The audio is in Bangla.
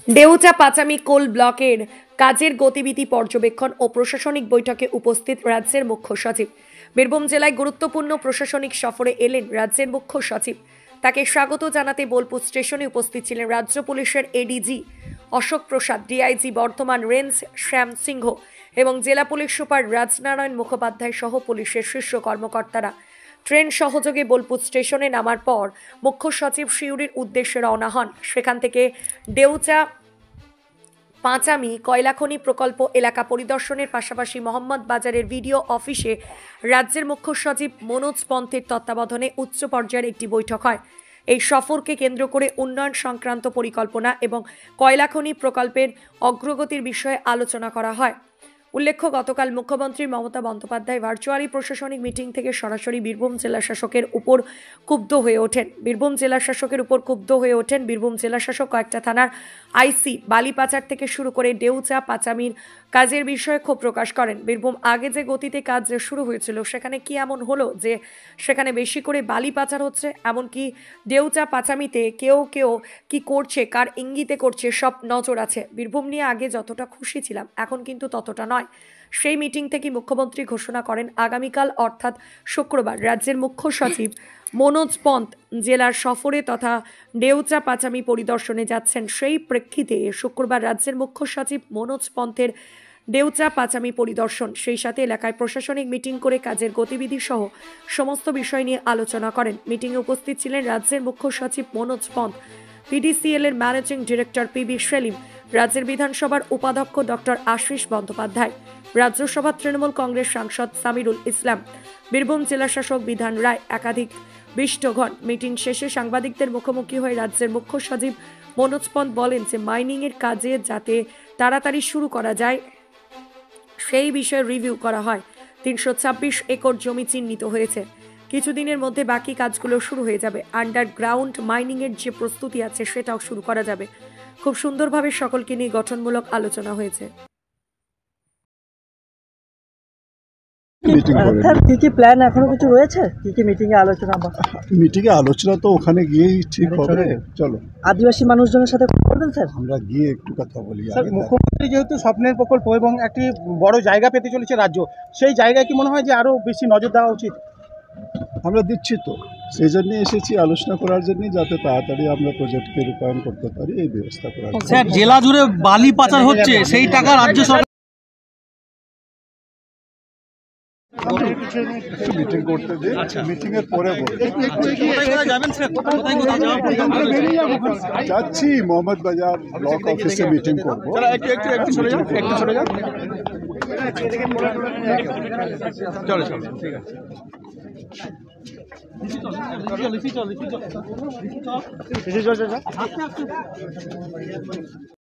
ডেউচা পাচামি কোল ব্লকের কাজের গতিবিধি পর্যবেক্ষণ ও প্রশাসনিক বৈঠকে উপস্থিত রাজ্যের মুখ্য সচিব। বীরভূম জেলায় গুরুত্বপূর্ণ প্রশাসনিক সফরে এলেন রাজ্যের মুখ্য সচিব। তাকে স্বাগত জানাতে বোলপুর স্টেশনে উপস্থিত ছিলেন রাজ্য পুলিশের এডিজি অশোক প্রসাদ, ডিআইজি বর্ধমান রেঞ্জ শ্যাম সিংহ এবং জেলা পুলিশ সুপার রাজনারায়ণ মুখোপাধ্যায় সহ পুলিশের শীর্ষ কর্মকর্তারা। ট্রেন সহযোগে বোলপুর স্টেশনে নামার পর মুখ্য সচিব সিউড়ির উদ্দেশ্যে রওনা হন। সেখান থেকে ডেউচা পাঁচামি কয়লাখনি প্রকল্প এলাকা পরিদর্শনের পাশাপাশি মোহাম্মদ বাজারের ভিডিও অফিসে রাজ্যের মুখ্য সচিব মনোজ পন্থের তত্ত্বাবধানে উচ্চ পর্যায়ের একটি বৈঠক হয়। এই সফরকে কেন্দ্র করে উন্নয়ন সংক্রান্ত পরিকল্পনা এবং কয়লাখনি প্রকল্পের অগ্রগতির বিষয়ে আলোচনা করা হয়। উল্লেখ্য, গতকাল মুখ্যমন্ত্রী মমতা বন্দ্যোপাধ্যায় ভার্চুয়ালি প্রশাসনিক মিটিং থেকে সরাসরি বীরভূম জেলা শাসকের উপর ক্ষুব্ধ হয়ে ওঠেন। বীরভূম জেলা শাসক কয়েকটা থানার আইসি, বালি পাচার থেকে শুরু করে ডেউচা পাচামির কাজের বিষয়ে ক্ষোভ প্রকাশ করেন। বীরভূম আগে যে গতিতে কাজ শুরু হয়েছিল সেখানে কি এমন হলো যে সেখানে বেশি করে বালি পাচার হচ্ছে? এমনকি ডেউচা পাচামিতে কেউ কি করছে, কার ইঙ্গিতে করছে, সব নজর আছে। বীরভূম নিয়ে আগে যতটা খুশি ছিলাম এখন কিন্তু ততটা নয়। সেই মিটিং থেকে মুখ্যমন্ত্রী ঘোষণা করেন আগামীকাল অর্থাৎ শুক্রবার রাজ্যের মুখ্য সচিব মনোজ পন্থ জেলার সফরে তথা ডেউচা পাচামি পরিদর্শনে যাচ্ছেন। সেই প্রেক্ষিতে শুক্রবার রাজ্যের মুখ্য সচিব মনোজ পন্থের ডেউচা পাচামি পরিদর্শন, সেই সাথে এলাকায় প্রশাসনিক মিটিং করে কাজের গতিবিধি সহ সমস্ত বিষয় নিয়ে আলোচনা করেন। মিটিংয়ে উপস্থিত ছিলেন রাজ্যের মুখ্য সচিব মনোজ পন্থ, পিডিসিএল এর ম্যানেজিং ডিরেক্টর পিবি সেলিম, রাজ্যের বিধানসভার উপাধ্যক্ষ ডক্টর আশিস বন্দ্যোপাধ্যায়, রাজ্যসভা তৃণমূল কংগ্রেস সাংসদ সামিরুল ইসলাম, বীরভূম জেলা শাসক বিধান রায়, একাধিক বিশিষ্টগণ। মিটিং শেষে সাংবাদিকদের মুখোমুখি হয়ে রাজ্যের মুখ্য সচিব মনোজ পন্থ বলেন যে মাইনিংয়ের কাজে যাতে তাড়াতাড়ি শুরু করা যায় সেই বিষয়ে রিভিউ করা হয়। 326 একর জমি চিহ্নিত হয়েছে। কিছুদিনের মধ্যে বাকি কাজগুলো শুরু হয়ে যাবে। আন্ডারগ্রাউন্ড মাইনিংয়ের যে প্রস্তুতি আছে সেটাও শুরু করা যাবে। খুব সুন্দরভাবে সকলকে নিয়ে গঠনমূলক আলোচনা হয়েছে। কি প্ল্যান এখনো কিছু রয়েছে? কি মিটিং এ আলোচনা? মিটিং এ আলোচনা তো ওখানে গিয়েই ঠিক হবে। চলো, আদিবাসী মানুষজনের সাথে বলবেন স্যার, আমরা গিয়ে একটু কথা বলি। স্যার, মুখ্যমন্ত্রী যেহেতু স্বপ্নের প্রকল্প এবং একটি বড় জায়গা পেতে চলেছে রাজ্য, সেই জায়গায় কি মনে হয় যে আরো বেশি নজর দেওয়া উচিত? আমরা দিচ্ছি তো, সেই জন্য এসেছি আলোচনা করার জন্য, যাতে তাড়াতাড়ি আমরা প্রজেক্টকে রূপায়ণ করতে পারি এই ব্যবস্থা করার। স্যার, জেলা জুড়ে বালি পাচার হচ্ছে, সেই টাকা রাজ্য সরকার মিটিং করতে দিই। মিটিং এর পরে যাচ্ছি মোহাম্মদ বাজার ব্লক অফিসে মিটিং করবো। চলো, ঠিক আছে।